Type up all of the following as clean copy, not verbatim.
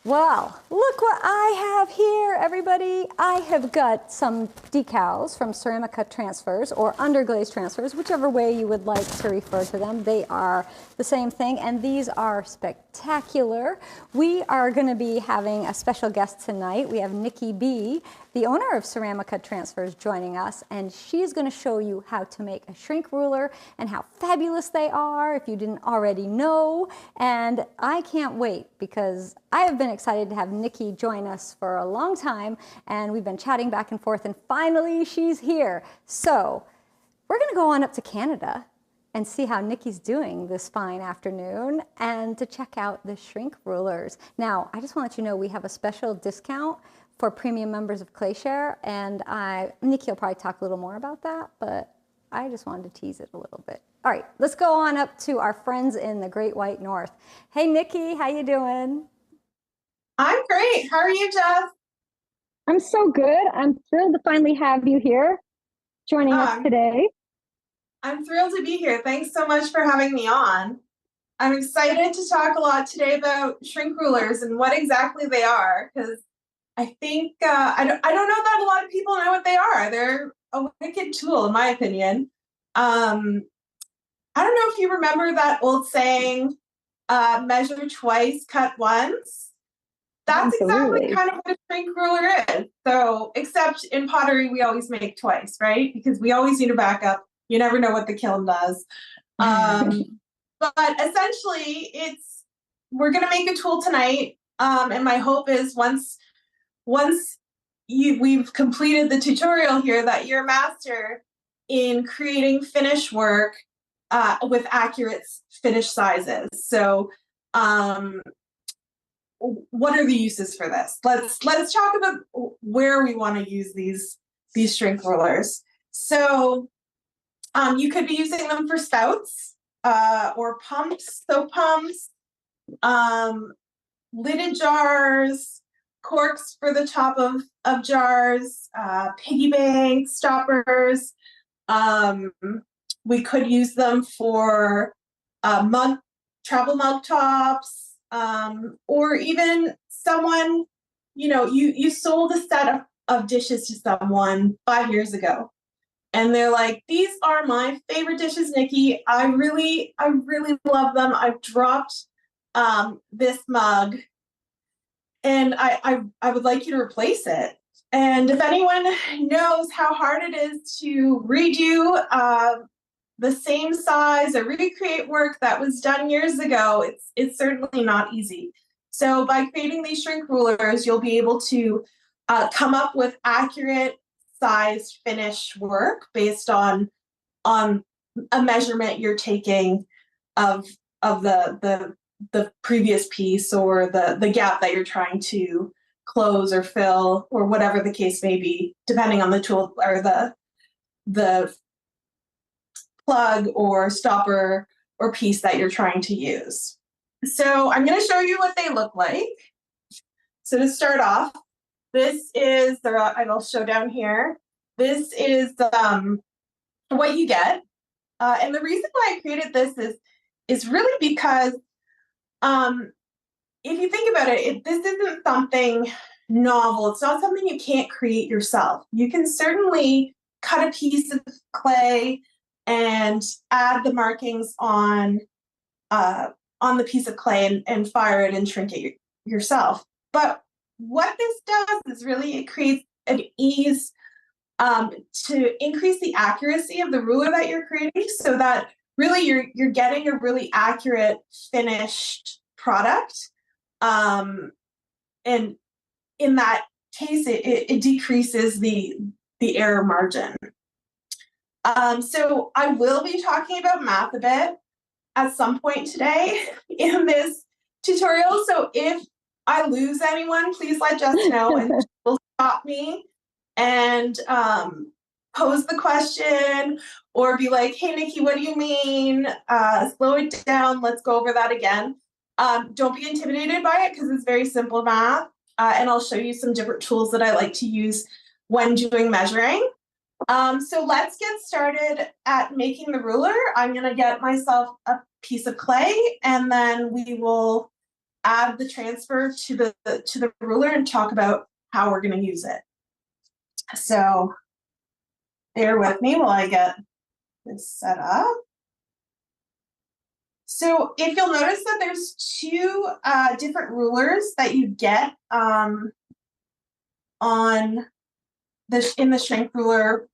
Well, look what I have here, everybody. I have got some decals from Ceramica Transfers or Underglaze Transfers, whichever way you would like to refer to them. They are the same thing, and these are spectacular. We are going to be having a special guest tonight. We have Niki B, the owner of Ceramica Transfers, joining us, and she's going to show you how to make a shrink ruler and how fabulous they are, if you didn't already know. And I can't wait, because I have been excited to have Niki join us for a long time, and we've been chatting back and forth, and finally she's here. So we're going to go on up to Canada and see how Niki's doing this fine afternoon, and to check out the shrink rulers. Now, I just want to let you know we have a special discount for premium members of Clayshare, and Niki will probably talk a little more about that, but I just wanted to tease it a little bit. All right, let's go on up to our friends in the Great White North. Hey, Niki, how you doing? I'm great. How are you, Jeff? I'm so good. I'm thrilled to finally have you here joining us today. I'm thrilled to be here. Thanks so much for having me on. I'm excited to talk a lot today about shrink rulers and what exactly they are, because I think I don't know that a lot of people know what they are. They're a wicked tool, in my opinion. I don't know if you remember that old saying, measure twice, cut once. That's Absolutely. exactly kind of what a shrink ruler is. So, except in pottery, we always make twice, right? Because we always need a backup. You never know what the kiln does. But essentially, we're going to make a tool tonight. And my hope is once we've completed the tutorial here, that you're a master in creating finish work with accurate finish sizes. So, what are the uses for this? Let's talk about where we want to use these shrink rulers. So you could be using them for spouts or pumps, soap pumps, lidded jars, corks for the top of jars, piggy banks, stoppers. We could use them for travel mug tops. Or even someone, you sold a set of dishes to someone 5 years ago, and they're like, these are my favorite dishes, Niki. I really love them. I've dropped this mug, and I would like you to replace it. And if anyone knows how hard it is to redo the same size or recreate work that was done years ago, it's certainly not easy. So by creating these shrink rulers, you'll be able to come up with accurate sized finish work based on a measurement you're taking of the previous piece, or the gap that you're trying to close or fill, or whatever the case may be, depending on the tool or the plug or stopper or piece that you're trying to use. So I'm going to show you what they look like. So to start off, this is I'll show down here. This is what you get. And the reason why I created this is really because if you think about it, this isn't something novel. It's not something you can't create yourself. You can certainly cut a piece of clay and add the markings on the piece of clay and fire it and shrink it yourself. But what this does is really it creates an ease to increase the accuracy of the ruler that you're creating, so that really you're getting a really accurate finished product. And in that case, it decreases the error margin. So I will be talking about math a bit at some point today in this tutorial. So if I lose anyone, please let Jess know, and she'll stop me and pose the question, or be like, hey, Niki, what do you mean? Slow it down. Let's go over that again. Don't be intimidated by it, because it's very simple math. And I'll show you some different tools that I like to use when doing measuring. So let's get started at making the ruler. I'm going to get myself a piece of clay, and then we will add the transfer to the ruler and talk about how we're going to use it. So bear with me while I get this set up. So if you'll notice that there's two different rulers that you get in the shrink ruler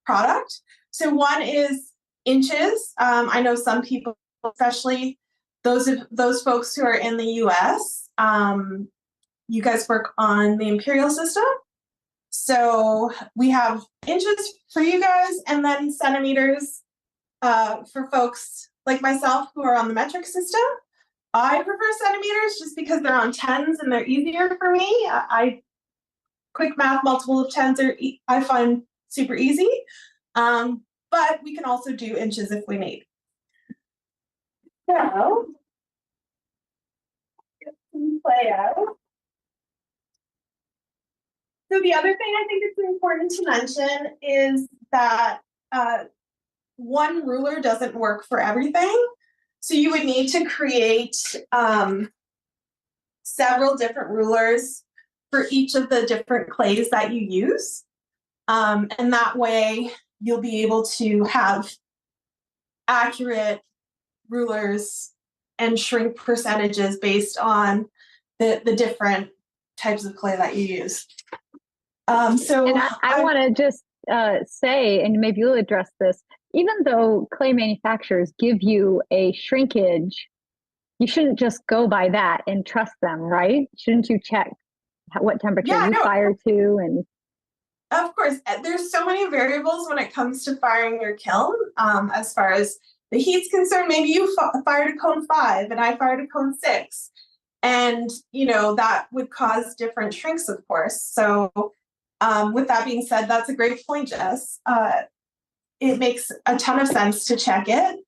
product. So one is inches. I know some people, especially those folks who are in the US, you guys work on the imperial system. So we have inches for you guys, and then centimeters for folks like myself who are on the metric system. I prefer centimeters just because they're on tens and they're easier for me. Quick math, multiple of tens I find super easy. But we can also do inches if we need. So, get some play out. So the other thing I think it's important to mention is that one ruler doesn't work for everything. So you would need to create several different rulers for each of the different clays that you use. And that way you'll be able to have accurate rulers and shrink percentages based on the different types of clay that you use. So and I want to just say, and maybe you'll address this, even though clay manufacturers give you a shrinkage, you shouldn't just go by that and trust them, right? Shouldn't you check what temperature you fire to? And of course, there's so many variables when it comes to firing your kiln. As far as the heat's concerned, maybe you fired a cone 5 and I fired a cone 6. And, that would cause different shrinks, of course. So with that being said, that's a great point, Jess. It makes a ton of sense to check it,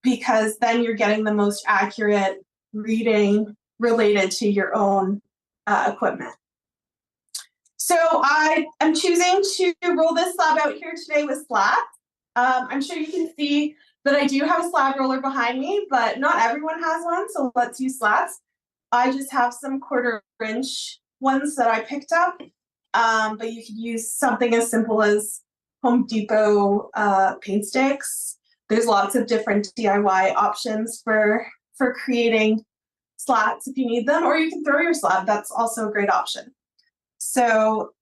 because then you're getting the most accurate reading related to your own equipment. So I am choosing to roll this slab out here today with slats. I'm sure you can see that I do have a slab roller behind me, but not everyone has one, so let's use slats. I just have some 1/4 inch ones that I picked up, but you could use something as simple as Home Depot paint sticks. There's lots of different DIY options for creating slats if you need them, or you can throw your slab. That's also a great option. So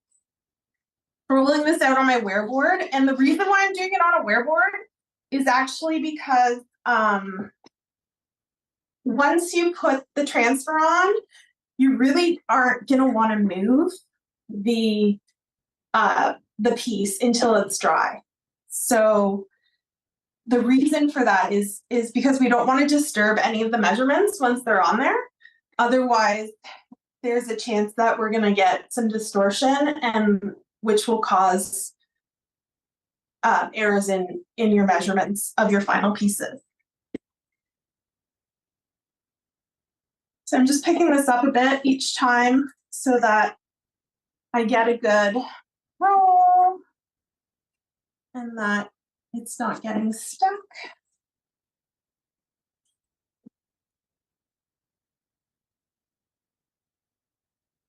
rolling this out on my wear board, and the reason why I'm doing it on a wear board is actually because once you put the transfer on, you really aren't going to want to move the piece until it's dry. So the reason for that is because we don't want to disturb any of the measurements once they're on there. Otherwise, there's a chance that we're going to get some distortion, and which will cause errors in your measurements of your final pieces. So I'm just picking this up a bit each time so that I get a good roll and that it's not getting stuck.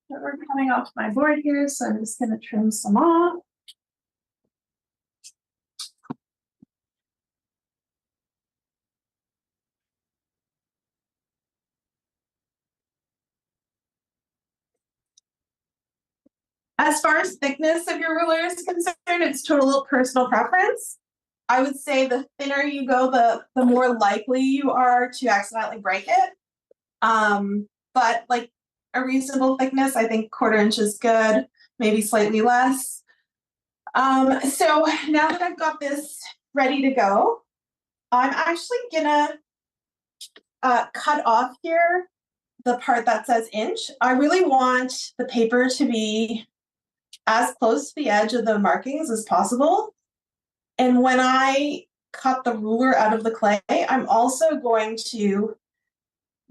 But we're coming off my board here, so I'm just going to trim some off. As far as thickness of your ruler is concerned, it's total personal preference. I would say the thinner you go, the more likely you are to accidentally break it. But like a reasonable thickness, I think 1/4 inch is good, maybe slightly less. So now that I've got this ready to go, I'm actually gonna cut off here the part that says inch. I really want the paper to be as close to the edge of the markings as possible. And when I cut the ruler out of the clay, I'm also going to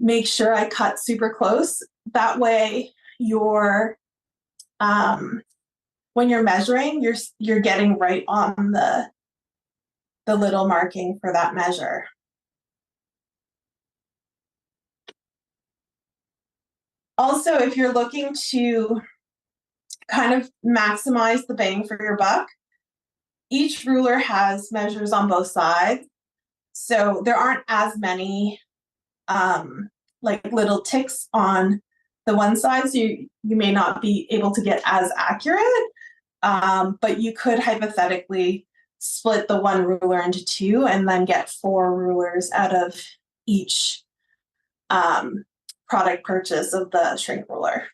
make sure I cut super close. That way you're when you're measuring, you're getting right on the little marking for that measure. Also, if you're looking to kind of maximize the bang for your buck, each ruler has measures on both sides. So there aren't as many like little ticks on the one side, so you may not be able to get as accurate, but you could hypothetically split the one ruler into two and then get 4 rulers out of each product purchase of the shrink ruler.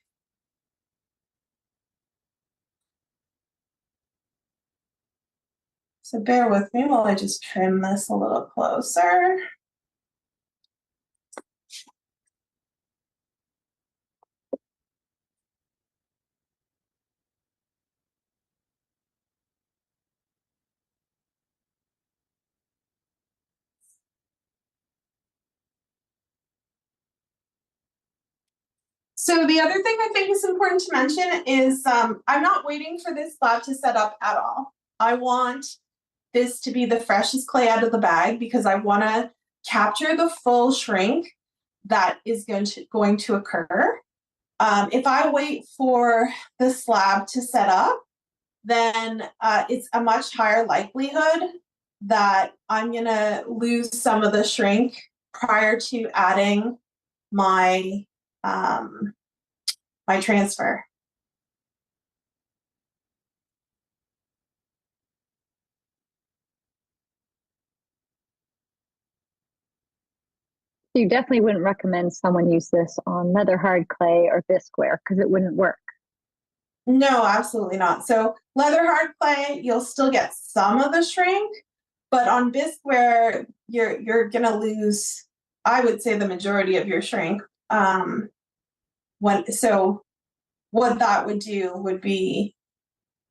So bear with me while I just trim this a little closer. So the other thing I think is important to mention is I'm not waiting for this slab to set up at all. I want this to be the freshest clay out of the bag because I want to capture the full shrink that is going to occur. If I wait for the slab to set up, then it's a much higher likelihood that I'm going to lose some of the shrink prior to adding my my transfer. You definitely wouldn't recommend someone use this on leather hard clay or bisqueware because it wouldn't work. No, absolutely not. So leather hard clay, you'll still get some of the shrink, but on bisqueware, you're gonna lose, I would say, the majority of your shrink. So what that would do would be,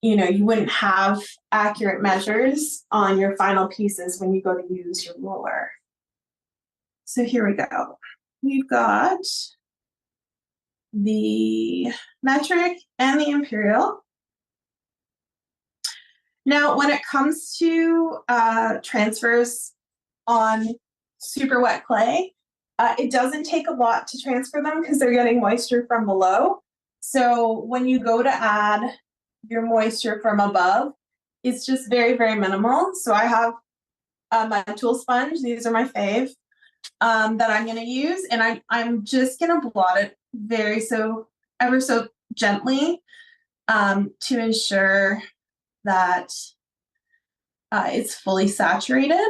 you wouldn't have accurate measures on your final pieces when you go to use your ruler. So here we go. We've got the metric and the imperial. Now, when it comes to transfers on super wet clay, it doesn't take a lot to transfer them because they're getting moisture from below. So when you go to add your moisture from above, it's just very, very minimal. So I have my tool sponge. These are my fave that I'm going to use. And I'm just going to blot it ever so gently to ensure that it's fully saturated.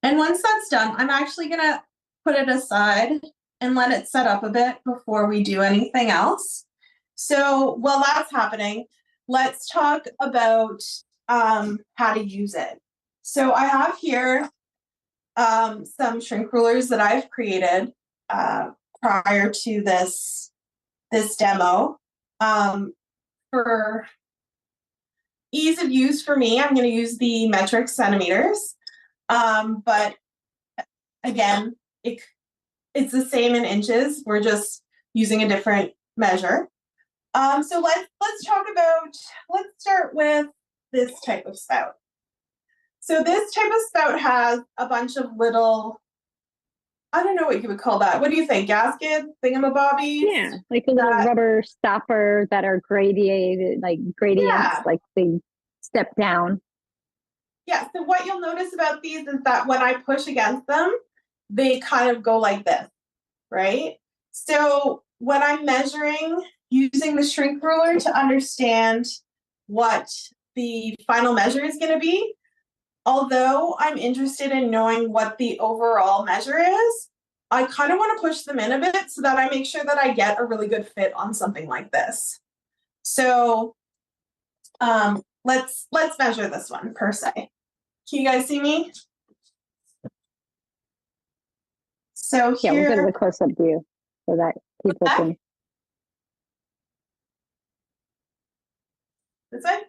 And once that's done, I'm actually going to put it aside and let it set up a bit before we do anything else. So while that's happening, let's talk about how to use it. So I have here some shrink rulers that I've created prior to this demo. For ease of use for me, I'm going to use the metric centimeters. But again, it's the same in inches. We're just using a different measure. So let's start with this type of spout. So this type of spout has a bunch of little, I don't know what you would call that. What do you think? Gasket, thingamabobbies? Yeah, like a little rubber stopper that are gradiated, like gradients, like they step down. Yeah, so what you'll notice about these is that when I push against them, they kind of go like this, right? So when I'm measuring, using the shrink ruler to understand what the final measure is going to be, although I'm interested in knowing what the overall measure is, I kind of want to push them in a bit so that I make sure that I get a really good fit on something like this. So let's measure this one per se. Can you guys see me? So Yeah, here, we'll go to the close-up view so that people can. This way?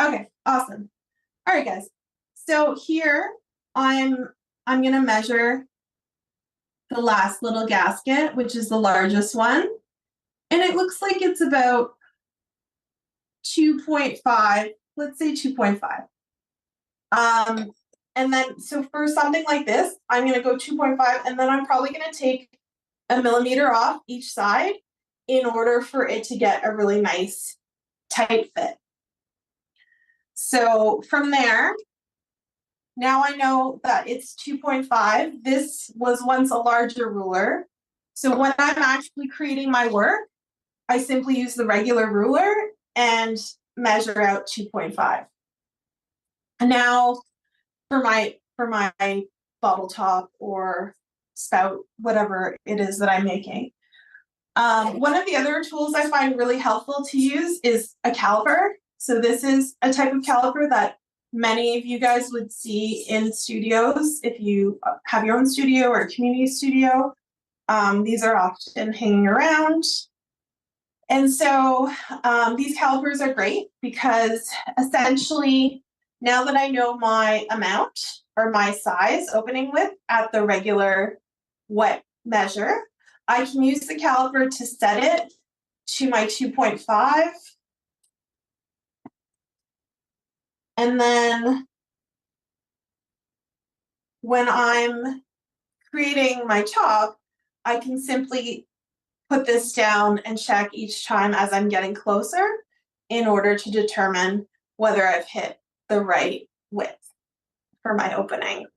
Okay, awesome. All right, guys. So here I'm gonna measure the last little gasket, which is the largest one. And it looks like it's about 2.5, let's say 2.5. And then, so for something like this, I'm gonna go 2.5, and then I'm probably gonna take a millimeter off each side in order for it to get a really nice tight fit. So from there, now I know that it's 2.5. This was once a larger ruler. So when I'm actually creating my work, I simply use the regular ruler and measure out 2.5. And now for my bottle top or spout, whatever it is that I'm making. One of the other tools I find really helpful to use is a caliper. So this is a type of caliper that many of you guys would see in studios if you have your own studio or a community studio. These are often hanging around. And so these calipers are great because essentially now that I know my amount or my size opening width at the regular wet measure, I can use the caliper to set it to my 2.5. And then when I'm creating my top, I can simply put this down and check each time as I'm getting closer in order to determine whether I've hit the right width for my opening.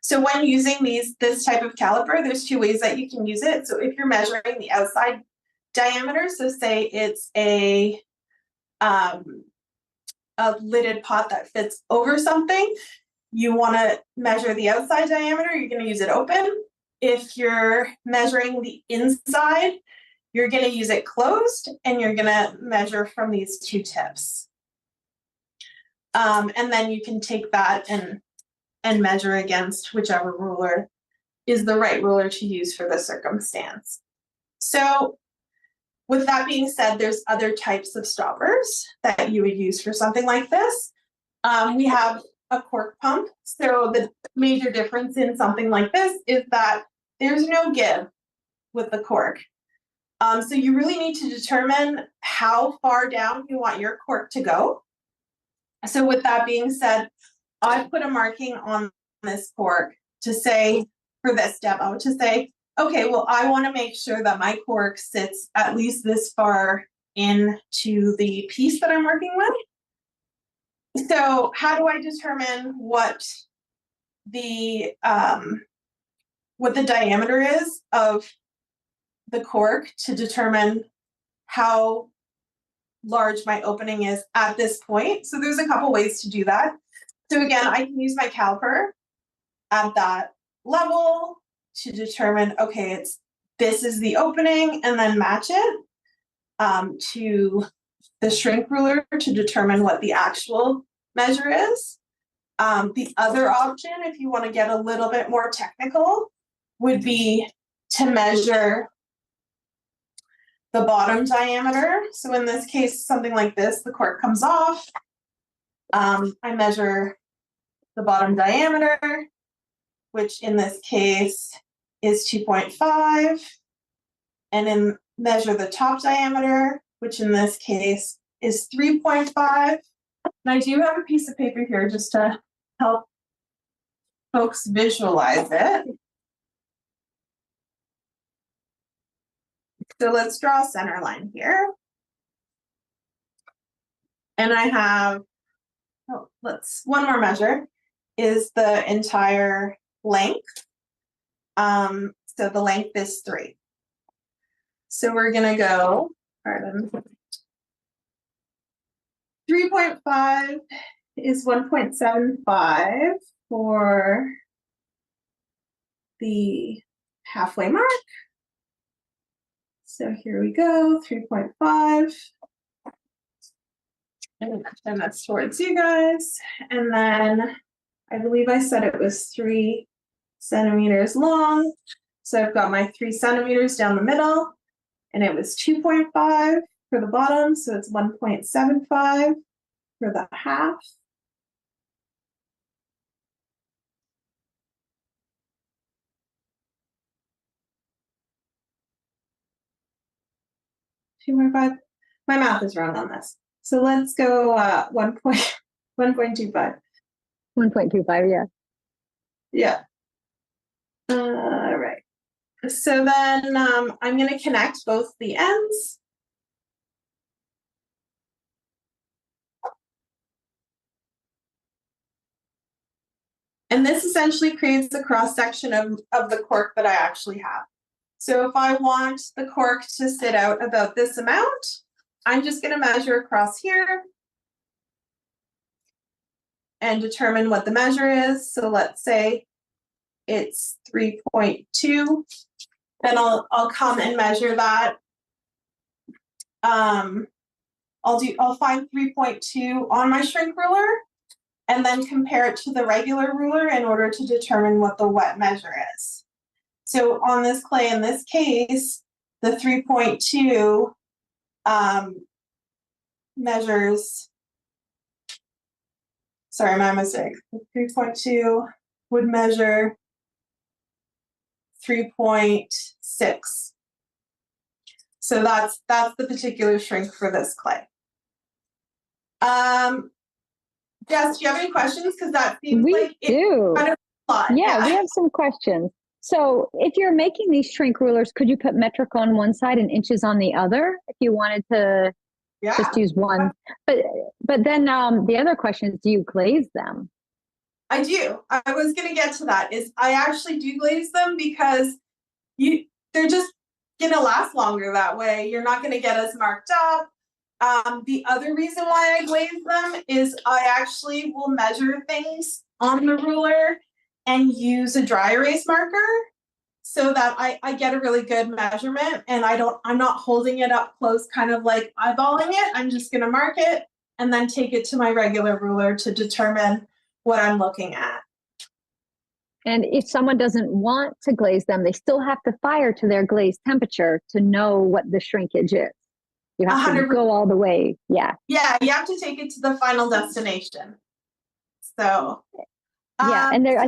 So when using this type of caliper, there's two ways that you can use it. So if you're measuring the outside diameter, so say it's a lidded pot that fits over something, you want to measure the outside diameter, you're going to use it open. If you're measuring the inside, you're going to use it closed, and you're going to measure from these two tips. And then you can take that and measure against whichever ruler is the right ruler to use for the circumstance. So with that being said, there's other types of stoppers that you would use for something like this. We have a cork pump. So the major difference in something like this is that there's no give with the cork. So you really need to determine how far down you want your cork to go. So with that being said, I put a marking on this cork to say, for this demo, to say, okay, well, I want to make sure that my cork sits at least this far into the piece that I'm working with. So how do I determine what the diameter is of the cork to determine how large my opening is at this point? So there's a couple ways to do that. So again, I can use my caliper at that level to determine, okay, this is the opening, and then match it to the shrink ruler to determine what the actual measure is. The other option, if you want to get a little bit more technical, would be to measure the bottom diameter. So in this case, something like this, the cork comes off. I measure the bottom diameter, which in this case is 2.5, and then measure the top diameter, which in this case is 3.5. And I do have a piece of paper here just to help folks visualize it. So let's draw a center line here. And I have, one more measure is the entire length. So the length is 3. So we're gonna go, 3.5 is 1.75 for the halfway mark. So here we go, 3.5. And that's towards you guys. And then I believe I said it was 3 centimeters long. So I've got my 3 centimeters down the middle, and it was 2.5 for the bottom. So it's 1.75 for the half. 2.5. My math is wrong on this. So let's go 1.25. 1.25, yeah. Yeah. All right. So then I'm going to connect both the ends. And this essentially creates a cross section of the cork that I actually have. So if I want the cork to sit out about this amount, I'm just going to measure across here and determine what the measure is. So let's say it's 3.2. Then I'll come and measure that. I'll find 3.2 on my shrink ruler and then compare it to the regular ruler in order to determine what the wet measure is. So on this clay, in this case, the 3.2 measures, sorry, my mistake. The 3.2 would measure 3.6. So that's the particular shrink for this clay. Jess, do you have any questions? Because that seems like it's kind of a lot. Yeah, we have some questions. So if you're making these shrink rulers, could you put metric on one side and inches on the other if you wanted to just use one? But then the other question is, do you glaze them? I do. I was going to get to that. Is I actually do glaze them because they're just going to last longer that way. You're not going to get as marked up. The other reason why I glaze them is I actually will measure things on the ruler and use a dry erase marker so that I get a really good measurement and I'm not holding it up close, kind of like eyeballing it. I'm just going to mark it and then take it to my regular ruler to determine what I'm looking at. And if someone doesn't want to glaze them, they still have to fire to their glaze temperature to know what the shrinkage is. You have 100%. To go all the way. Yeah. Yeah, you have to take it to the final destination. So, yeah, and there.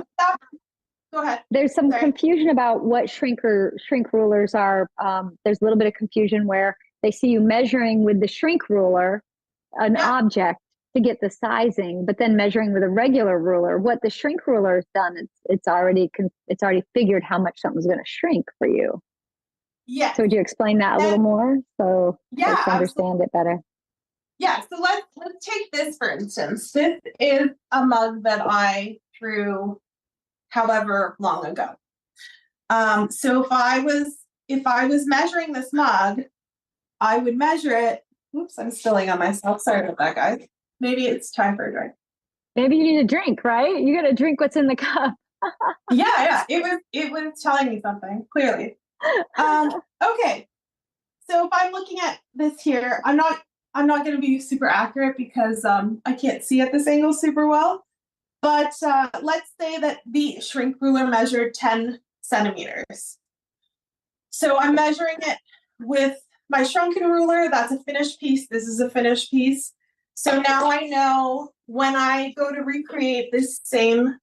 Go ahead. There's some confusion about what shrink rulers are. There's a little bit of confusion where they see you measuring with the shrink ruler an object to get the sizing, but then measuring with a regular ruler. What the shrink ruler has done, it's already figured how much something's going to shrink for you. Yeah. So would you explain that a little more so folks understand it better? Yeah. So let's take this for instance. This is a mug that I threw however long ago. So if I was measuring this mug, I would measure it. Oops, I'm spilling on myself. Sorry about that, guys. Maybe it's time for a drink. Maybe you need a drink, right? You got to drink what's in the cup. Yeah. It was telling me something, clearly. Okay. So if I'm looking at this here, I'm not going to be super accurate because I can't see at this angle super well. But let's say that the shrink ruler measured 10 centimeters. So I'm measuring it with my shrunken ruler. That's a finished piece. This is a finished piece. So now I know when I go to recreate this same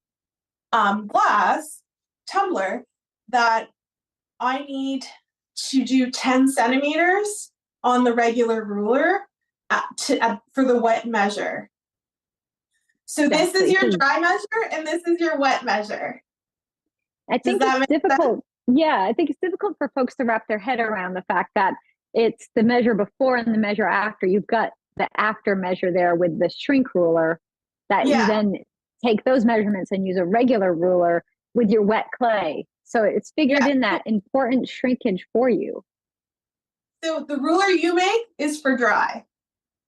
glass tumbler that I need to do 10 centimeters on the regular ruler for the wet measure. So this is your dry measure and this is your wet measure. I think it's difficult. Yeah, I think it's difficult for folks to wrap their head around the fact that it's the measure before and the measure after. You've got the after measure there with the shrink ruler that you then take those measurements and use a regular ruler with your wet clay. So it's figured in that important shrinkage for you. So the ruler you make is for dry,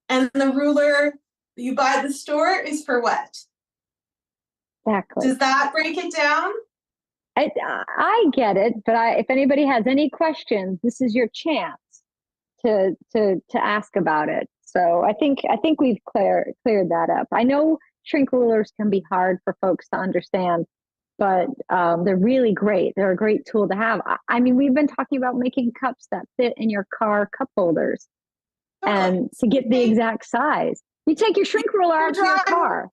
and the ruler you buy at the store is for wet. Exactly. Does that break it down? I get it, but if anybody has any questions, this is your chance to ask about it. So I think we've cleared that up. I know shrink rulers can be hard for folks to understand, but they're really great. They're a great tool to have. I mean, we've been talking about making cups that fit in your car cup holders, and to get the exact size, you take your shrink ruler out to your car,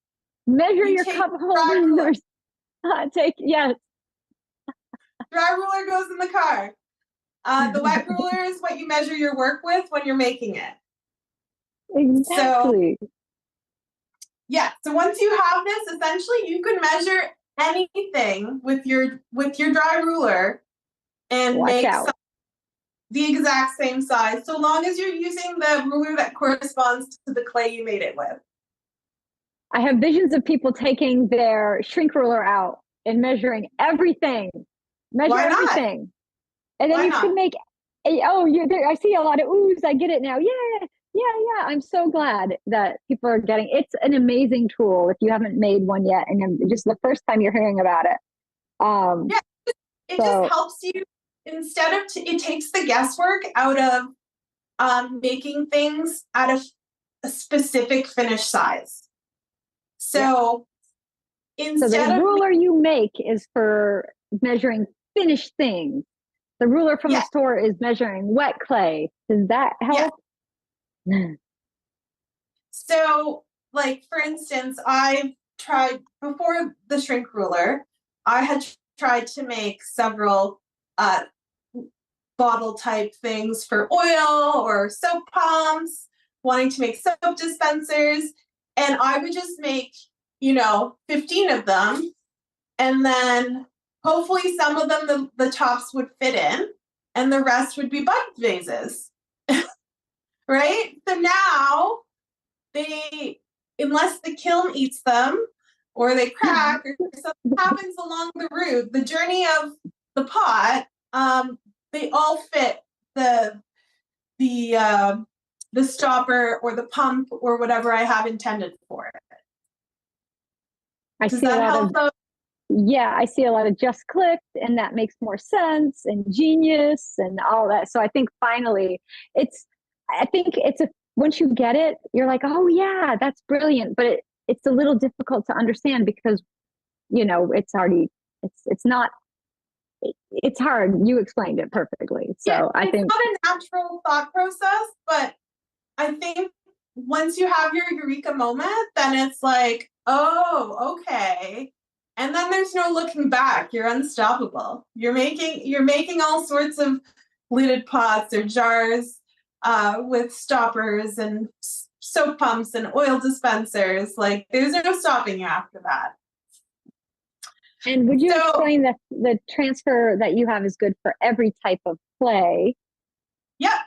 measure your cup holders. Dry ruler goes in the car. The wet ruler is what you measure your work with when you're making it. Exactly. So, yeah, so once you have this, essentially you can measure anything with your dry ruler and Watch make out. the exact same size, so long as you're using the ruler that corresponds to the clay you made it with. I have visions of people taking their shrink ruler out and measuring everything. Measure Why not? everything. And then Why you not? can make, I see a lot of oohs. I get it now. Yeah, yeah. I'm so glad that people are getting it's an amazing tool if you haven't made one yet. And just the first time you're hearing about it. Yeah, it just helps you instead of, it takes the guesswork out of making things out of a specific finish size. So instead the of ruler you make is for measuring finished things. The ruler from the store is measuring wet clay. Does that help? Yeah. So, like, for instance, I tried before the shrink ruler, I had tried to make several bottle type things for oil or soap pumps, wanting to make soap dispensers. And I would just make, 15 of them. And then hopefully some of them, the tops would fit in and the rest would be bud vases. Right? So now unless the kiln eats them or they crack or something happens along the route, the journey of the pot, they all fit the stopper or the pump or whatever I have intended for it. Does that help though? Yeah, I see a lot of just clicked, and that makes more sense, and genius and all that. So I think finally once you get it, you're like, oh yeah, that's brilliant. But it's a little difficult to understand because it's already it's not it's hard. You explained it perfectly. So yeah, I think it's not a natural thought process, but I think once you have your eureka moment, then it's like, oh, okay. And then there's no looking back. You're unstoppable. You're making all sorts of lidded pots or jars with stoppers and soap pumps and oil dispensers. Like, there's no stopping you after that. And would you explain that the transfer that you have is good for every type of clay? Yep.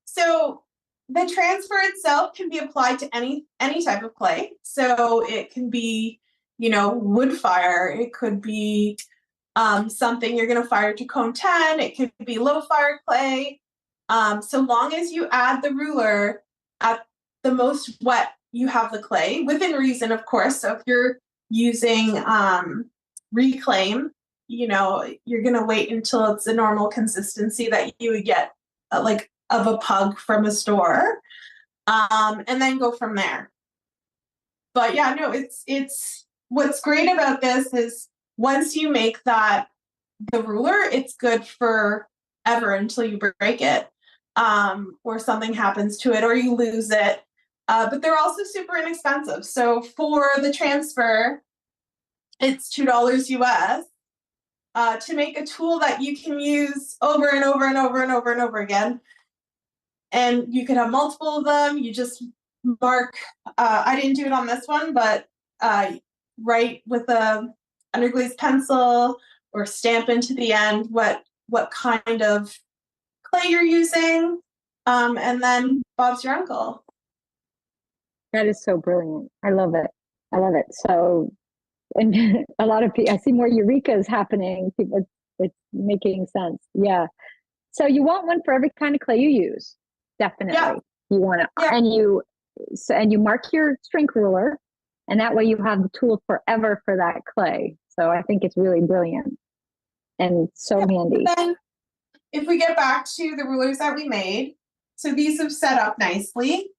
So the transfer itself can be applied to any type of clay. So it can be, wood fire. It could be something you're going to fire to cone 10. It could be low fire clay. So long as you add the ruler at the most wet you have the clay, within reason, of course. So if you're using reclaim, you're going to wait until it's a normal consistency that you would get like of a pug from a store, and then go from there. But yeah, no, it's what's great about this is once you make the ruler, it's good for ever until you break it, or something happens to it, or you lose it. But they're also super inexpensive. So for the transfer, it's $2 US. To make a tool that you can use over and over and over and over and over again. And you could have multiple of them. You just mark, I didn't do it on this one, but write with a underglazed pencil or stamp into the end what kind of clay you're using, and then Bob's your uncle. That is so brilliant. I love it. I love it. So, and a lot of people, I see more eurekas happening. It's making sense. Yeah. So you want one for every kind of clay you use. Definitely. Yeah. You want it. Yeah. And you mark your shrink ruler, and that way you have the tool forever for that clay. So I think it's really brilliant and so handy. Then if we get back to the rulers that we made, so these have set up nicely.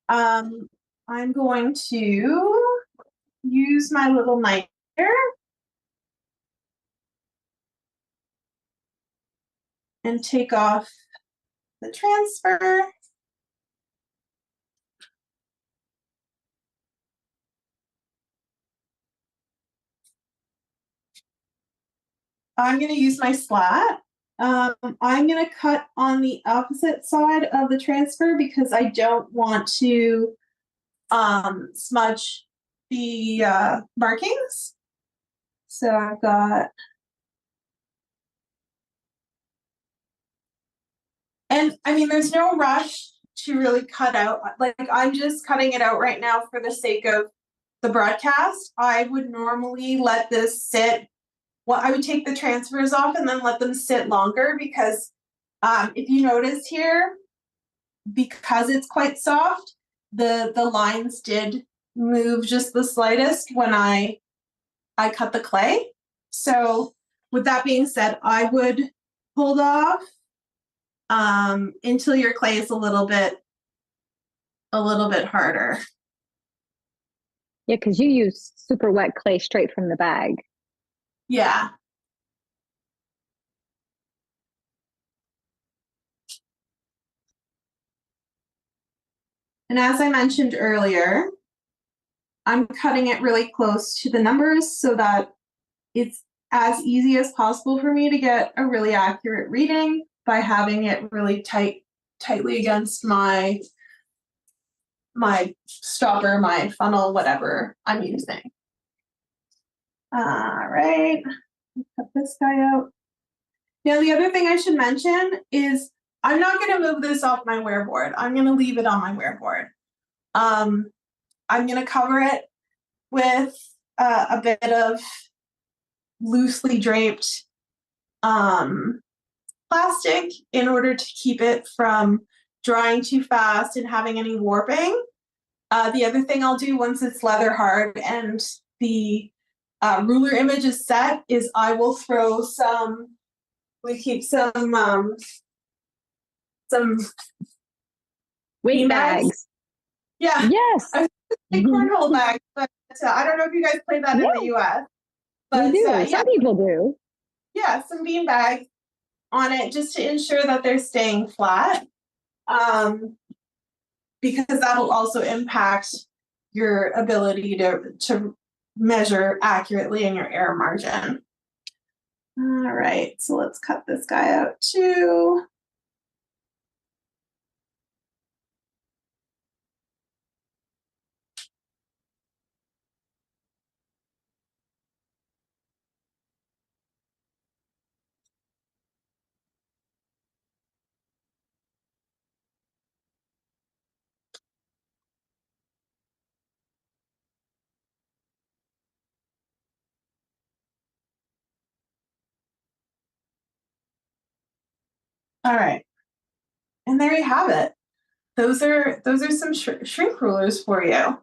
I'm going to use my little knife here and take off the transfer. I'm going to use my slat. I'm going to cut on the opposite side of the transfer because I don't want to smudge the markings. So I've got, and I mean, there's no rush to really cut out. Like, I'm just cutting it out right now for the sake of the broadcast. I would normally let this sit. Well, I would take the transfers off and then let them sit longer because if you notice here, because it's quite soft, the lines did move just the slightest when I cut the clay. So with that being said, I would hold off until your clay is a little bit harder. Yeah, because you use super wet clay straight from the bag. Yeah. And as I mentioned earlier, I'm cutting it really close to the numbers so that it's as easy as possible for me to get a really accurate reading by having it really tightly against my stopper, my funnel, whatever I'm using. All right, cut this guy out. Now the other thing I should mention is I'm not going to move this off my wear board. I'm going to leave it on my wear board. I'm going to cover it with a bit of loosely draped plastic in order to keep it from drying too fast and having any warping. The other thing I'll do once it's leather hard and the ruler image is set is I will throw some, we keep some weight bags. Yeah. Yes. I was gonna say cornhole bags, but I don't know if you guys play that in the US. But we do. yeah, Some people do. Yeah, some bean bags on it just to ensure that they're staying flat. Because that'll also impact your ability to measure accurately in your error margin. All right, so let's cut this guy out too. All right, and there you have it. Those are some shrink rulers for you.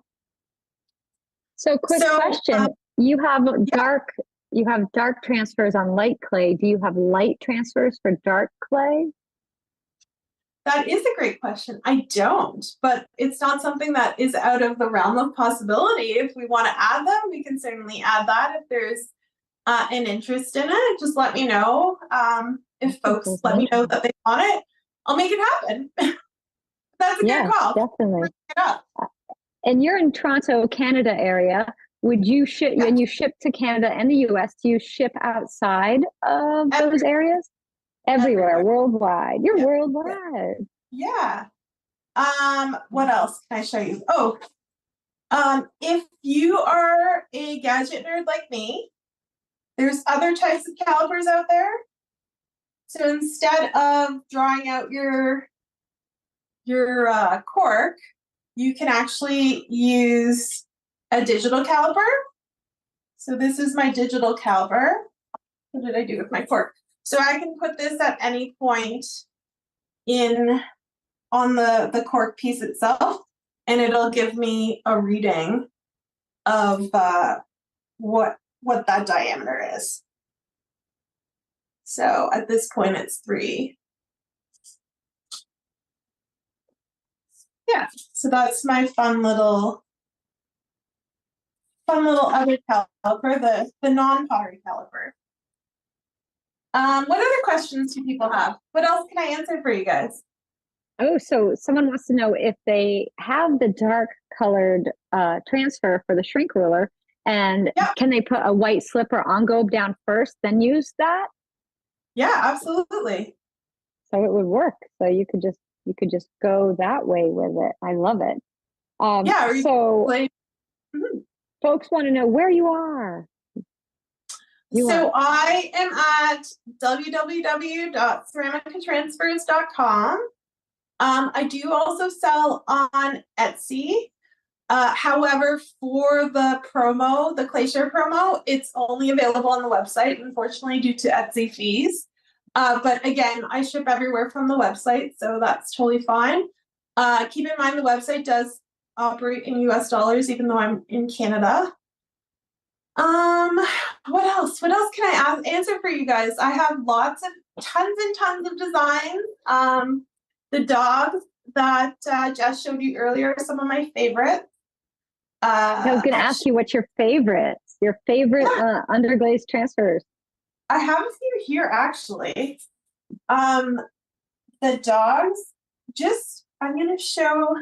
So quick question. You have dark transfers on light clay. Do you have light transfers for dark clay? That is a great question. I don't, but it's not something that is out of the realm of possibility. If we want to add them, we can certainly add that. If there's an interest in it, just let me know. If folks let me know that they want it, I'll make it happen. That's a good call. Definitely. And you're in Toronto, Canada area. Would you ship, when you ship to Canada and the US, do you ship outside of those areas? Everywhere, worldwide. You're worldwide. Yeah. What else can I show you? Oh, if you are a gadget nerd like me, there's other types of calipers out there. So instead of drawing out your cork, you can actually use a digital caliper. So this is my digital caliper. What did I do with my cork? So I can put this at any point on the cork piece itself, and it'll give me a reading of what that diameter is. So at this point it's 3. Yeah, so that's my fun little other caliper, the non-pottery caliper. What other questions do people have? What else can I answer for you guys? Oh, so someone wants to know if they have the dark colored transfer for the shrink ruler, and can they put a white slip or engobe down first, then use that? Yeah, absolutely. So it would work. So you could just go that way with it. I love it. Yeah, or you So like, mhm. folks want to know where you are. You So are. I am at www.ceramicatransfers.com. I do also sell on Etsy. However, for the promo, the Clayshare promo, it's only available on the website, unfortunately, due to Etsy fees. But again, I ship everywhere from the website, so that's totally fine. Keep in mind the website does operate in US dollars, even though I'm in Canada. What else? What else can I answer for you guys? I have lots of tons and tons of designs. The dogs that Jess showed you earlier are some of my favorites. I was going to ask you what's your favorite underglaze transfers. I have a few here actually. The dogs, just I'm gonna show.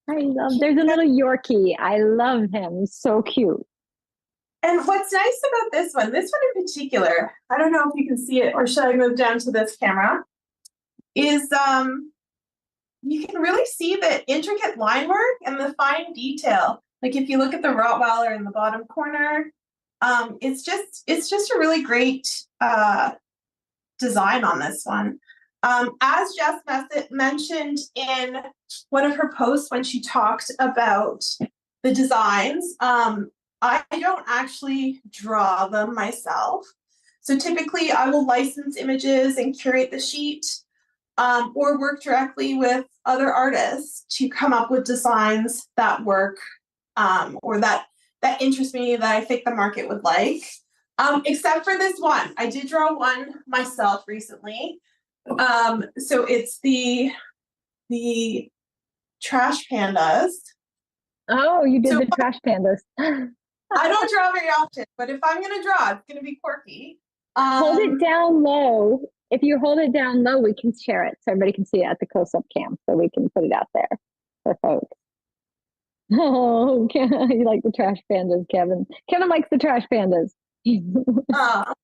There's a little Yorkie. I love him. He's so cute. And what's nice about this one in particular, I don't know if you can see it, or should I move down to this camera, is you can really see the intricate line work and the fine detail. Like if you look at the Rottweiler in the bottom corner, it's just a really great design on this one. As Jess mentioned in one of her posts when she talked about the designs, I don't actually draw them myself. So typically I will license images and curate the sheet, or work directly with other artists to come up with designs that work, or that interest me, that I think the market would like. Except for this one. I did draw one myself recently. So it's the trash pandas. Oh, you did the trash pandas. I don't draw very often, but if I'm gonna draw, it's gonna be quirky. Hold it down low. If you hold it down low, we can share it so everybody can see it at the close-up cam, so we can put it out there for folks. Oh, you like the trash pandas, Kevin. Kevin likes the trash pandas. Yeah,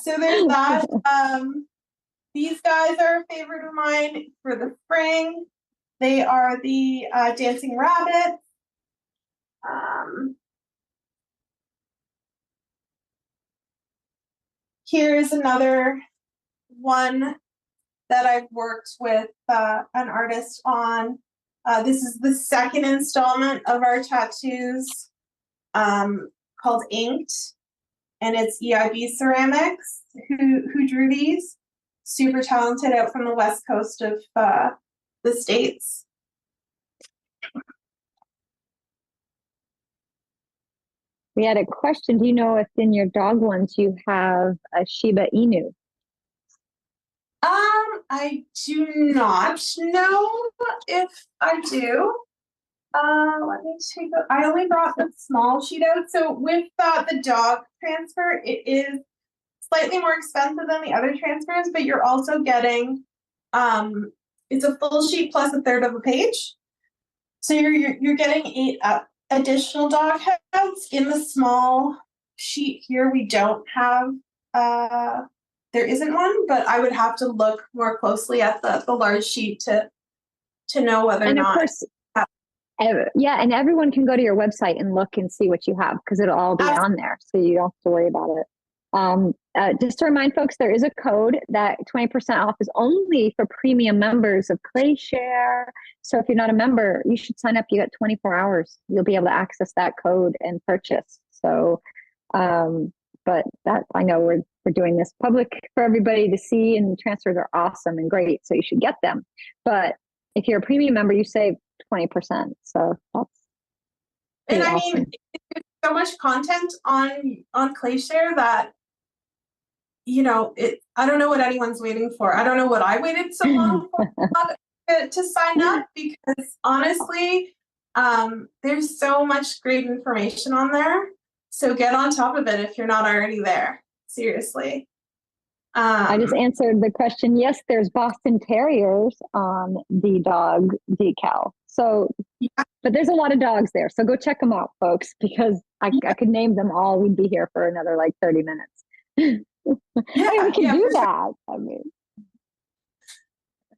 so there's that. These guys are a favorite of mine for the spring. They are the dancing rabbits. Here's another one that I've worked with an artist on. This is the second installment of our tattoos, called Inked, and it's EIB Ceramics who drew these. Super talented, out from the west coast of the States. We had a question. Do you know if in your dog ones you have a Shiba Inu? I do not know if I do. Let me take I only brought the small sheet out. So with the dog transfer, it is slightly more expensive than the other transfers, but you're also getting, it's a full sheet plus a third of a page. So you're getting 8 additional dog heads. In the small sheet here, we don't have, there isn't one, but I would have to look more closely at the large sheet to know whether or not. Of course, yeah, and everyone can go to your website and look and see what you have, because it'll all be on there, so you don't have to worry about it. Just to remind folks, there is a code that 20% off is only for premium members of Clayshare. So if you're not a member, you should sign up. You got 24 hours. You'll be able to access that code and purchase. So, but that, I know we're doing this public for everybody to see, and transfers are awesome and great, so you should get them. But if you're a premium member, you save 20%. So that's and I awesome. mean, there's so much content on Clayshare that, you know, I don't know what anyone's waiting for. I don't know what I waited so long for to sign up, because honestly, there's so much great information on there. So get on top of it if you're not already there. Seriously. I just answered the question. Yes, there's Boston Terriers on the dog decal. So, yeah. But there's a lot of dogs there. So go check them out, folks, because I could name them all. We'd be here for another like 30 minutes. Yeah, I mean, we can yeah, do for sure. that. I mean,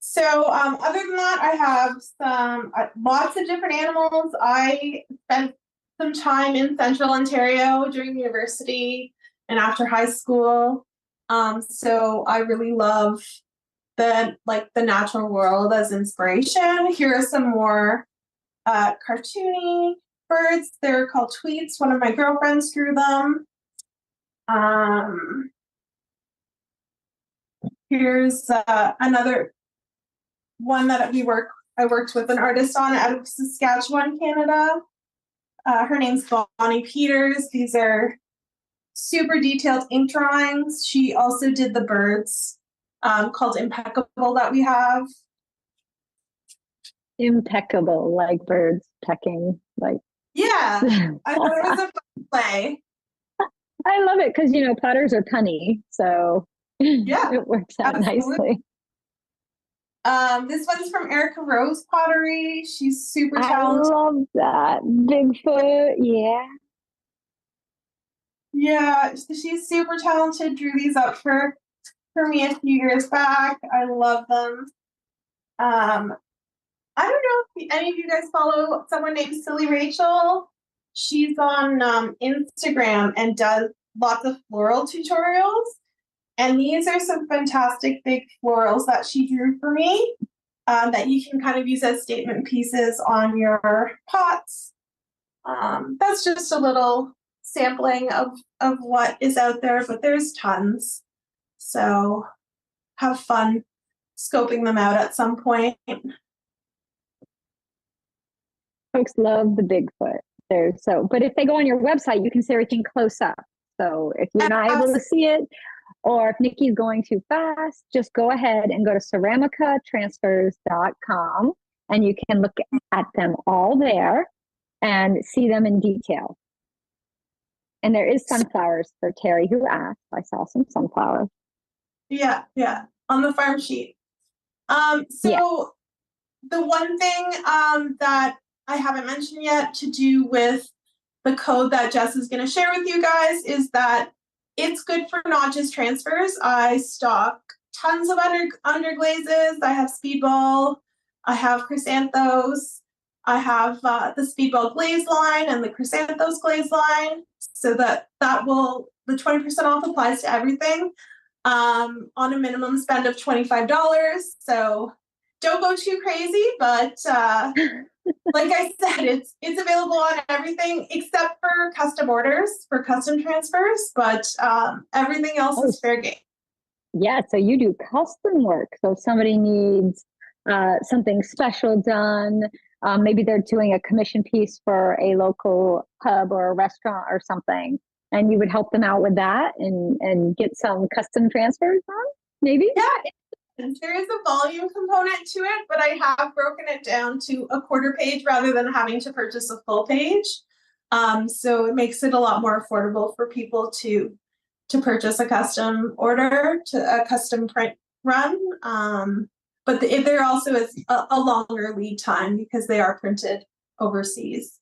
So, other than that, I have some lots of different animals. I spent some time in Central Ontario during university and after high school. So I really love the natural world as inspiration. Here are some more cartoony birds. They're called tweets. One of my girlfriends drew them. Here's another one that I worked with an artist on out of Saskatchewan, Canada. Her name's Bonnie Peters. These are super detailed ink drawings. She also did the birds called Impeccable that we have. impeccable, like birds pecking. Like, Yeah, I thought it was I a fun play. love it because potters are punny, so Yeah, it works out absolutely. nicely. This one's from Erica Rose Pottery. She's super I talented. love that Bigfoot. Yeah. Yeah, she's super talented. Drew these up for me a few years back. I love them. I don't know if any of you guys follow someone named Silly Rachel. She's on Instagram and does lots of floral tutorials. And these are some fantastic big florals that she drew for me that you can kind of use as statement pieces on your pots. That's just a little sampling of what is out there, but there's tons. So have fun scoping them out at some point. Folks love the Bigfoot. But if they go on your website, you can see everything close up. So if you're not able to see it, or if Niki's going too fast, just go ahead and go to ceramicatransfers.com and you can look at them all there and see them in detail. And there is sunflowers for Terry who asked. I saw some sunflowers. Yeah, on the farm sheet. So the one thing that I haven't mentioned yet to do with the code that Jess is going to share with you guys is that it's good for not just transfers. I stock tons of underglazes. I have Speedball. I have Chrysanthos. I have the Speedball glaze line and the Chrysanthos glaze line. So the 20% off applies to everything on a minimum spend of $25. So don't go too crazy, but like I said, it's available on everything except for custom orders for custom transfers, but everything else is fair game. Yeah, so you do custom work. So if somebody needs something special done, maybe they're doing a commission piece for a local pub or a restaurant or something, and you would help them out with that and get some custom transfers on, maybe? Yeah, there is a volume component to it, but I have broken it down to a quarter page rather than having to purchase a full page. So it makes it a lot more affordable for people to purchase a custom order, to a custom print run. But there also is a longer lead time because they are printed overseas.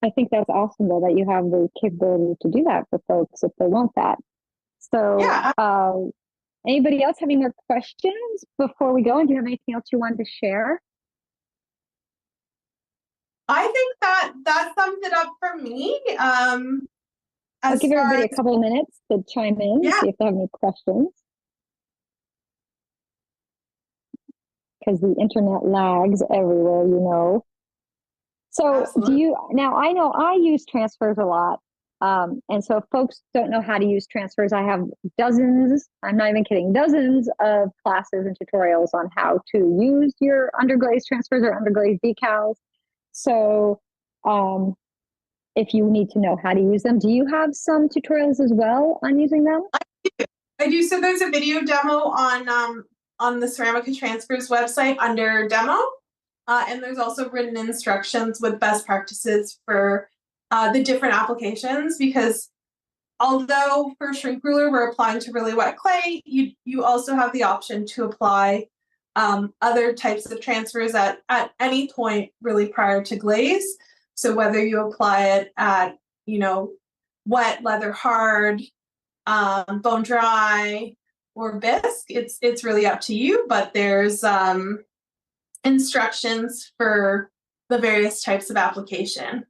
I think that's awesome, though, that you have the capability to do that for folks if they want that. So, yeah. Anybody else have any more questions before we go? And do you have anything else you wanted to share? I think that sums it up for me. I'll give everybody a couple of minutes to chime in, see if they have any questions. Because the internet lags everywhere, So Absolutely. now I know I use transfers a lot. And so if folks don't know how to use transfers, I have dozens, I'm not even kidding, dozens of classes and tutorials on how to use your underglaze transfers or underglaze decals. So if you need to know how to use them, do you have some tutorials as well on using them? I do. So there's a video demo on the Ceramica Transfers website under demo. And there's also written instructions with best practices for the different applications, because although for shrink ruler we're applying to really wet clay, you also have the option to apply other types of transfers at any point really prior to glaze. So whether you apply it at, wet, leather, hard, bone dry, or bisque. It's really up to you, but there's instructions for the various types of application.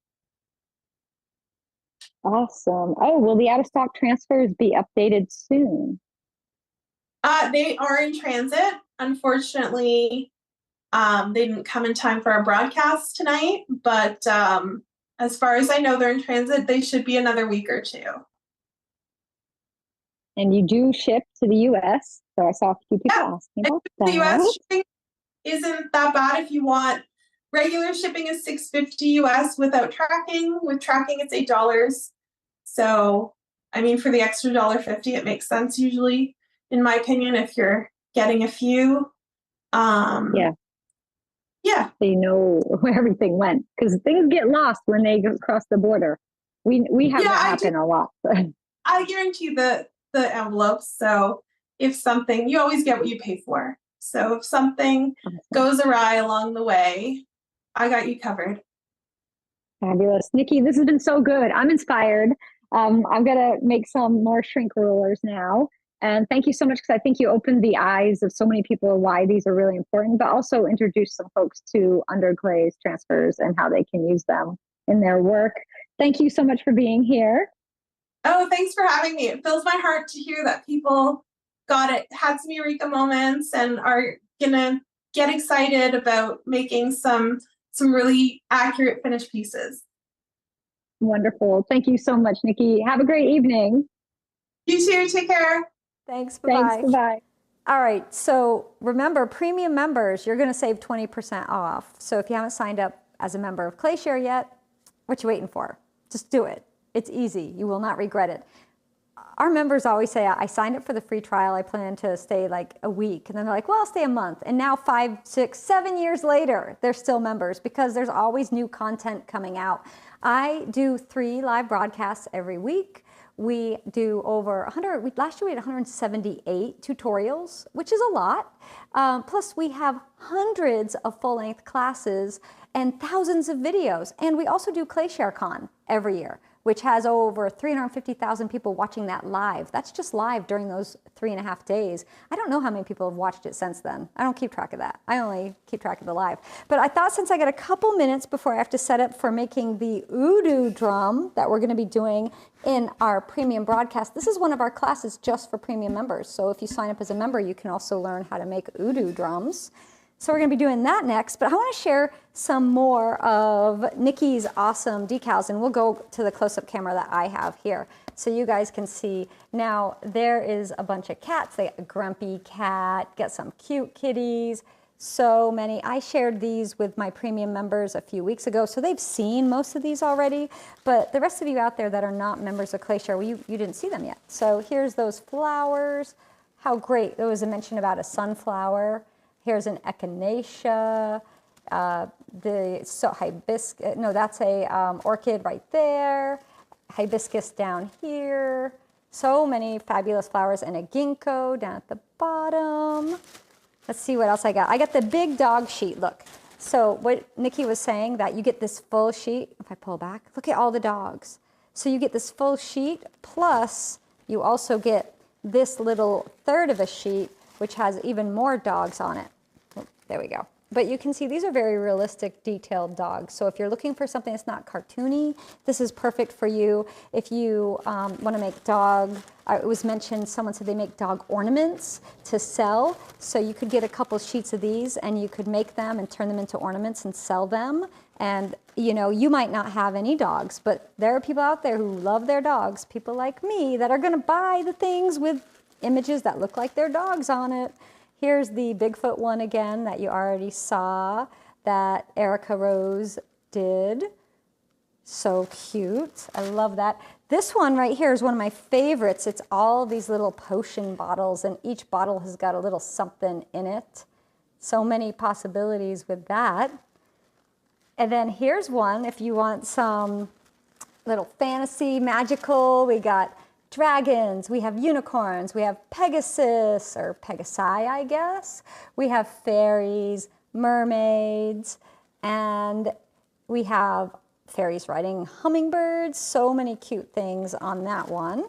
Awesome. Oh, will the out of stock transfers be updated soon? They are in transit. Unfortunately, they didn't come in time for our broadcast tonight, but as far as I know, they're in transit. They should be another week or two. And you do ship to the US, so I saw a few people asking about The US that. shipping isn't that bad. If you want regular shipping is $6.50 US without tracking. With tracking, it's $8. So, I mean, for the extra $1.50, it makes sense usually, in my opinion, if you're getting a few. Yeah. Yeah. So you know where everything went, because things get lost when they go across the border. We have that happen a lot. I guarantee the envelopes. So if something, you always get what you pay for. So if something goes awry along the way, I got you covered. Fabulous. Niki, this has been so good. I'm inspired. I'm gonna make some more shrink rollers now. And thank you so much, because I think you opened the eyes of so many people why these are really important, but also introduced some folks to underglaze transfers and how they can use them in their work. Thank you so much for being here. Oh, thanks for having me. It fills my heart to hear that people got it, had some eureka moments, and are gonna get excited about making some really accurate finished pieces. Wonderful. Thank you so much, Niki. Have a great evening. You too. Take care. Thanks. Bye-bye. Thanks. Bye-bye. All right, so remember, premium members, you're going to save 20% off. So if you haven't signed up as a member of Clayshare yet, what you waiting for? Just do it. It's easy. You will not regret it. Our members always say, I signed up for the free trial. I plan to stay like a week. And then they're like, well, I'll stay a month. And now 5, 6, 7 years later, they're still members because there's always new content coming out. I do 3 live broadcasts every week. We do over 100, last year we had 178 tutorials, which is a lot. Plus we have hundreds of full-length classes and thousands of videos. And we also do Clayshare Con every year, which has over 350,000 people watching that live. That's just live during those 3.5 days. I don't know how many people have watched it since then. I don't keep track of that. I only keep track of the live. But I thought, since I got a couple minutes before I have to set up for making the Udu drum that we're gonna be doing in our premium broadcast, this is one of our classes just for premium members. So if you sign up as a member, you can also learn how to make Udu drums. So we're going to be doing that next, but I want to share some more of Niki's awesome decals, and we'll go to the close-up camera that I have here so you guys can see. Now, there is a bunch of cats. They got a grumpy cat, got some cute kitties, so many. I shared these with my premium members a few weeks ago, so they've seen most of these already, but the rest of you out there that are not members of Clayshare, well, you didn't see them yet. So here's those flowers. How great. There was a mention about a sunflower. Here's an echinacea, hibiscus, no, that's a orchid right there, hibiscus down here, so many fabulous flowers, and a ginkgo down at the bottom. Let's see what else I got. I got the big dog sheet, look. So what Niki was saying, that you get this full sheet, if I pull back, look at all the dogs. So you get this full sheet, plus you also get this little third of a sheet, which has even more dogs on it. Oh, there we go. But you can see these are very realistic, detailed dogs. So if you're looking for something that's not cartoony, this is perfect for you. If you want to make dog, it was mentioned, someone said they make dog ornaments to sell. So you could get a couple sheets of these and you could make them and turn them into ornaments and sell them. And you know, you might not have any dogs, but there are people out there who love their dogs, people like me, that are going to buy the things with images that look like their dogs on it. Here's the Bigfoot one again that you already saw that Erica Rose did. So cute. I love that. This one right here is one of my favorites. It's all these little potion bottles, and each bottle has got a little something in it. So many possibilities with that. And then here's one if you want some little fantasy, magical. We got dragons, we have unicorns, we have Pegasus, or Pegasi, I guess. We have fairies, mermaids, and we have fairies riding hummingbirds. So many cute things on that one.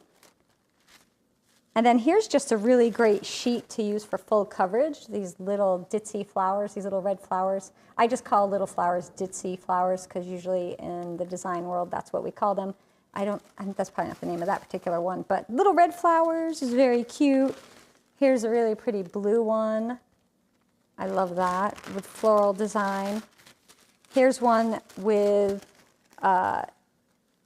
And then here's just a really great sheet to use for full coverage. These little ditzy flowers, these little red flowers. I just call little flowers ditzy flowers because usually in the design world, that's what we call them. I think that's probably not the name of that particular one, but little red flowers is very cute. Here's a really pretty blue one. I love that with floral design. Here's one with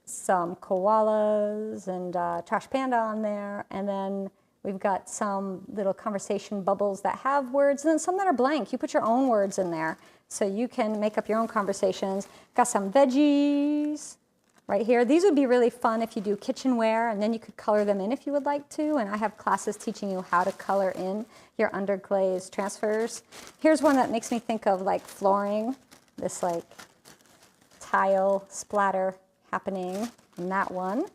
some koalas and trash panda on there. And then we've got some little conversation bubbles that have words and then some that are blank. You put your own words in there so you can make up your own conversations. Got some veggies right here. These would be really fun if you do kitchenware, and then you could color them in if you would like to. And I have classes teaching you how to color in your underglaze transfers. Here's one that makes me think of like flooring, this like tile splatter happening in that one.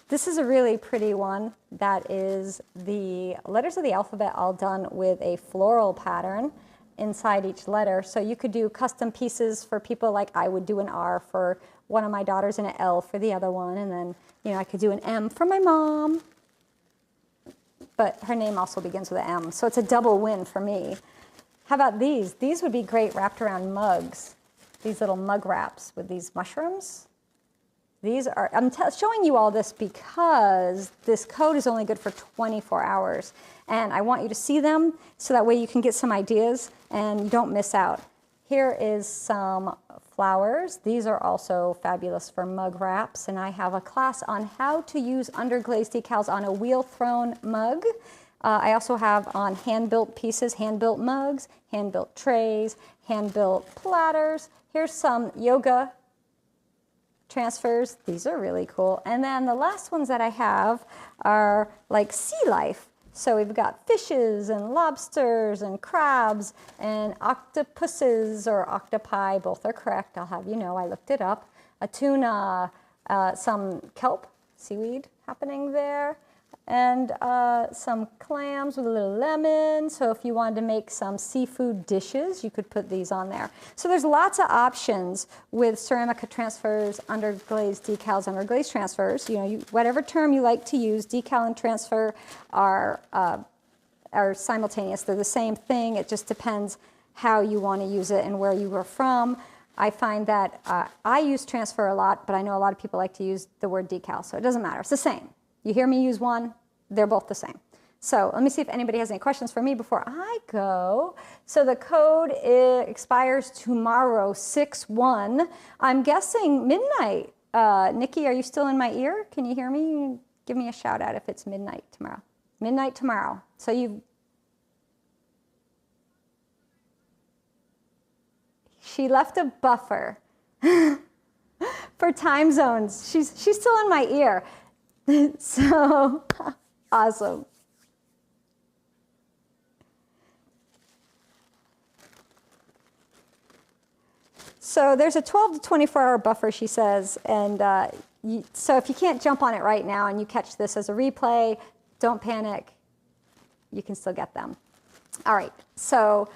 This is a really pretty one that is the letters of the alphabet all done with a floral pattern inside each letter. So you could do custom pieces for people, like I would do an R for one of my daughters and an L for the other one, and then I could do an M for my mom, but her name also begins with an M, so it's a double win for me. How about these? These would be great wrapped around mugs. These little mug wraps with these mushrooms. These are, I'm showing you all this because this code is only good for 24 hours. And I want you to see them so that way you can get some ideas and you don't miss out. Here is some flowers. These are also fabulous for mug wraps. And I have a class on how to use underglaze decals on a wheel-thrown mug. I also have on hand-built pieces, hand-built mugs, hand-built trays, hand-built platters. Here's some yoga transfers. These are really cool. And then the last ones that I have are like sea life. So we've got fishes and lobsters and crabs and octopuses or octopi, both are correct. I'll have you know, I looked it up. A tuna, some kelp, seaweed happening there, and some clams with a little lemon. So if you wanted to make some seafood dishes, you could put these on there. So there's lots of options with Ceramica Transfers, underglaze decals, underglaze transfers. Whatever term you like to use, decal and transfer are simultaneous. They're the same thing. It just depends how you want to use it and where you were from. I find that I use transfer a lot, but I know a lot of people like to use the word decal, so it doesn't matter. It's the same. You hear me use one, they're both the same. So let me see if anybody has any questions for me before I go. So the code expires tomorrow, 6/1. I'm guessing midnight. Nikki, are you still in my ear? Can you hear me? Give me a shout out if it's midnight tomorrow. Midnight tomorrow. So she left a buffer for time zones. She's still in my ear. So awesome. So there's a 12 to 24 hour buffer, she says, and so if you can't jump on it right now and you catch this as a replay, don't panic. You can still get them. All right, so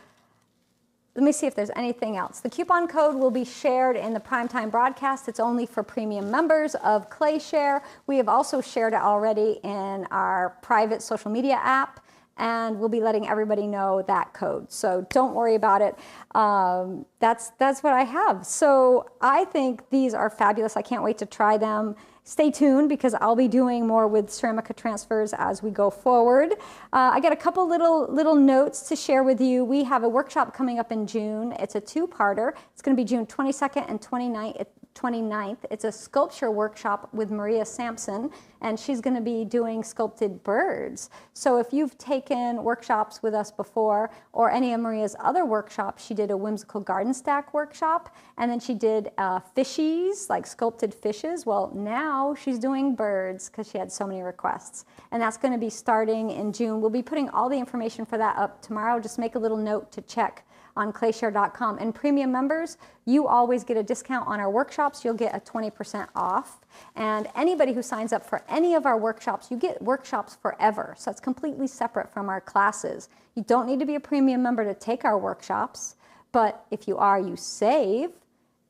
let me see if there's anything else. The coupon code will be shared in the primetime broadcast. It's only for premium members of Clayshare. We have also shared it already in our private social media app, and we'll be letting everybody know that code. So don't worry about it. That's what I have. So I think these are fabulous. I can't wait to try them. Stay tuned because I'll be doing more with Ceramica Transfers as we go forward. I got a couple little notes to share with you. We have a workshop coming up in June. It's a two-parter. It's going to be June 22nd and 29th. It's a sculpture workshop with Maria Sampson, and she's going to be doing sculpted birds. So if you've taken workshops with us before or any of Maria's other workshops, she did a whimsical garden stack workshop, and then she did fishies, like sculpted fishes. Well, now she's doing birds because she had so many requests, and that's going to be starting in June. We'll be putting all the information for that up tomorrow. Just make a little note to check on clayshare.com. And premium members, you always get a discount on our workshops. You'll get a 20% off. And anybody who signs up for any of our workshops, you get workshops forever. So it's completely separate from our classes. You don't need to be a premium member to take our workshops, but if you are, you save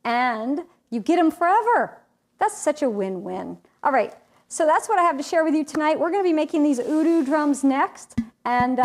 and you get them forever. That's such a win-win. All right, So that's what I have to share with you tonight. We're going to be making these Udu drums next, and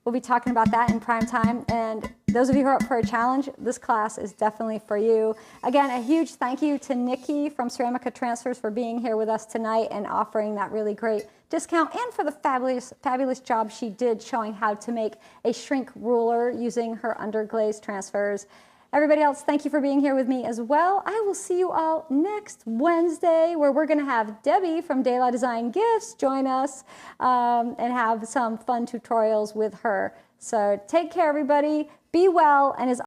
we'll be talking about that in prime time. And those of you who are up for a challenge, this class is definitely for you. Again, a huge thank you to Niki from Ceramica Transfers for being here with us tonight and offering that really great discount, and for the fabulous job she did showing how to make a shrink ruler using her underglaze transfers. Everybody else, thank you for being here with me as well. I will see you all next Wednesday, where we're going to have Debbie from De La Design Gifts join us and have some fun tutorials with her. So take care, everybody. Be well, and as